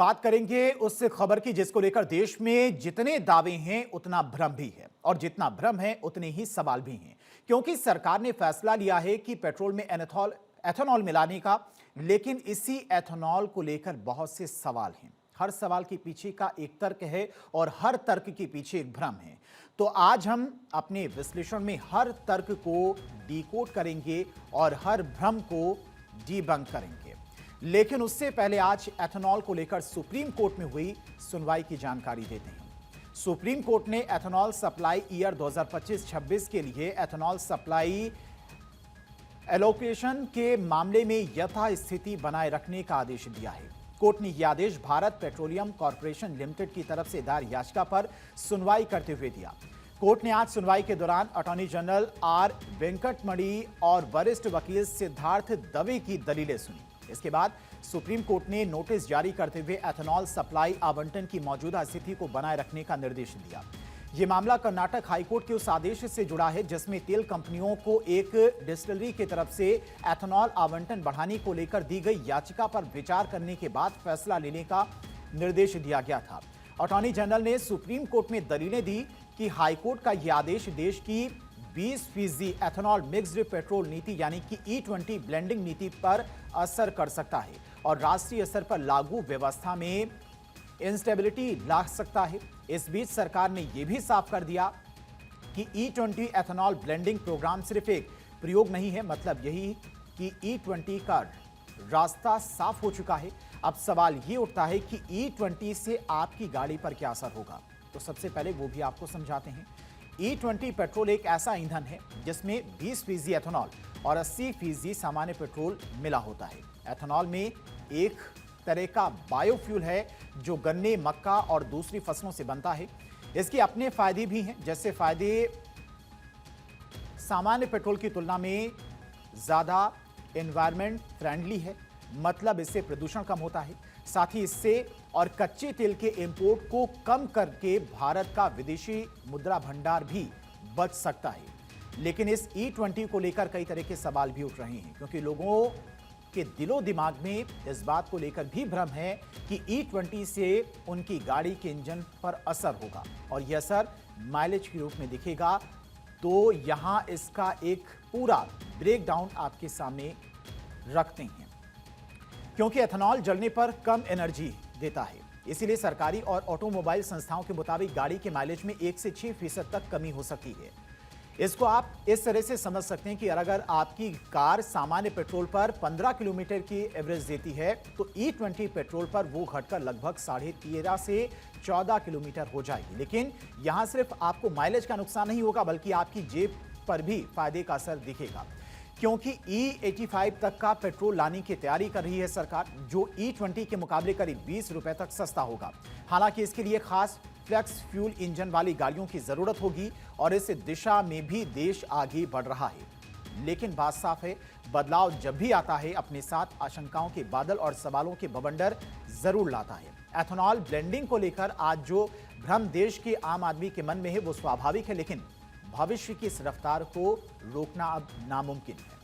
बात करेंगे उस खबर की जिसको लेकर देश में जितने दावे हैं उतना भ्रम भी है और जितना भ्रम है उतने ही सवाल भी हैं, क्योंकि सरकार ने फैसला लिया है कि पेट्रोल में एथेनॉल मिलाने का। लेकिन इसी एथेनॉल को लेकर बहुत से सवाल हैं। हर सवाल के पीछे का एक तर्क है और हर तर्क के पीछे एक भ्रम है। तो आज हम अपने विश्लेषण में हर तर्क को डिकोड करेंगे और हर भ्रम को डीबंक करेंगे। लेकिन उससे पहले आज एथेनॉल को लेकर सुप्रीम कोर्ट में हुई सुनवाई की जानकारी देते हैं। सुप्रीम कोर्ट ने एथेनॉल सप्लाई ईयर 2025-26 के लिए एथेनॉल सप्लाई एलोकेशन के मामले में यथास्थिति बनाए रखने का आदेश दिया है। कोर्ट ने यह आदेश भारत पेट्रोलियम कॉर्पोरेशन लिमिटेड की तरफ से दायर याचिका पर सुनवाई करते हुए दिया। कोर्ट ने आज सुनवाई के दौरान अटॉर्नी जनरल आर वेंकटमणि और वरिष्ठ वकील सिद्धार्थ दवे की दलीलें सुनी। इसके बाद सुप्रीम कोर्ट ने नोटिस जारी करते हुए एथेनॉल सप्लाई आवंटन की मौजूदा स्थिति को बनाए रखने का निर्देश दिया। यह मामला कर्नाटक हाईकोर्ट के उस आदेश से जुड़ा है जिसमें तेल कंपनियों को एक डिस्टिलरी की तरफ से एथेनॉल आवंटन बढ़ाने को लेकर दी गई याचिका पर विचार करने के बाद फैसला लेने का निर्देश दिया गया था। अटॉर्नी जनरल ने सुप्रीम कोर्ट में दलीलें दी कि हाईकोर्ट का यह आदेश देश की 20% एथेनॉल मिक्स्ड पेट्रोल नीति यानी कि E20 ब्लेंडिंग नीति पर असर कर सकता है और राष्ट्रीय स्तर पर लागू व्यवस्था में इंस्टेबिलिटी ला सकता है। इस बीच सरकार ने यह भी साफ कर दिया कि E20 एथेनॉल ब्लेंडिंग प्रोग्राम सिर्फ एक प्रयोग नहीं है, मतलब यही कि E20 का रास्ता साफ हो चुका है। अब सवाल ये उठता है कि E20 से आपकी गाड़ी पर क्या असर होगा। तो सबसे पहले वो भी आपको समझाते हैं। E20 पेट्रोल एक ऐसा ईंधन है जिसमें 20% एथेनॉल और 80% सामान्य पेट्रोल मिला होता है। एथेनॉल में एक तरह का बायोफ्यूल है जो गन्ने, मक्का और दूसरी फसलों से बनता है। इसके अपने फायदे भी हैं, जैसे फायदे सामान्य पेट्रोल की तुलना में ज्यादा एनवायरमेंट फ्रेंडली है, मतलब इससे प्रदूषण कम होता है। साथ ही इससे और कच्चे तेल के इंपोर्ट को कम करके भारत का विदेशी मुद्रा भंडार भी बच सकता है। लेकिन इस E20 को लेकर कई तरह के सवाल भी उठ रहे हैं, क्योंकि लोगों के दिलो दिमाग में इस बात को लेकर भी भ्रम है कि E20 से उनकी गाड़ी के इंजन पर असर होगा और यह असर माइलेज के रूप में दिखेगा। तो यहां इसका एक पूरा ब्रेकडाउन आपके सामने रखते हैं। क्योंकि एथेनॉल जलने पर कम एनर्जी देता है, इसीलिए सरकारी और ऑटोमोबाइल संस्थाओं के मुताबिक गाड़ी के माइलेज में 1 से 6% तक कमी हो सकती है। इसको आप इस तरह से समझ सकते हैं कि अगर आपकी कार सामान्य पेट्रोल पर 15 किलोमीटर की एवरेज देती है तो E20 पेट्रोल पर वो घटकर लगभग 13.5 से 14 किलोमीटर हो जाएगी। लेकिन यहां सिर्फ आपको माइलेज का नुकसान नहीं होगा, बल्कि आपकी जेब पर भी फायदे का असर दिखेगा, क्योंकि E85 तक का पेट्रोल लाने की तैयारी कर रही है सरकार, जो E20 के मुकाबले करीब 20 रुपए तक सस्ता होगा। हालांकि इसके लिए खास फ्लेक्स फ्यूल इंजन वाली गाड़ियों की जरूरत होगी और इस दिशा में भी देश आगे बढ़ रहा है। लेकिन बात साफ है, बदलाव जब भी आता है अपने साथ आशंकाओं के बादल और सवालों के बवंडर जरूर लाता है। एथेनॉल ब्लेंडिंग को लेकर आज जो भ्रम देश के आम आदमी के मन में है वो स्वाभाविक है, लेकिन भविष्य की इस रफ्तार को रोकना अब नामुमकिन है।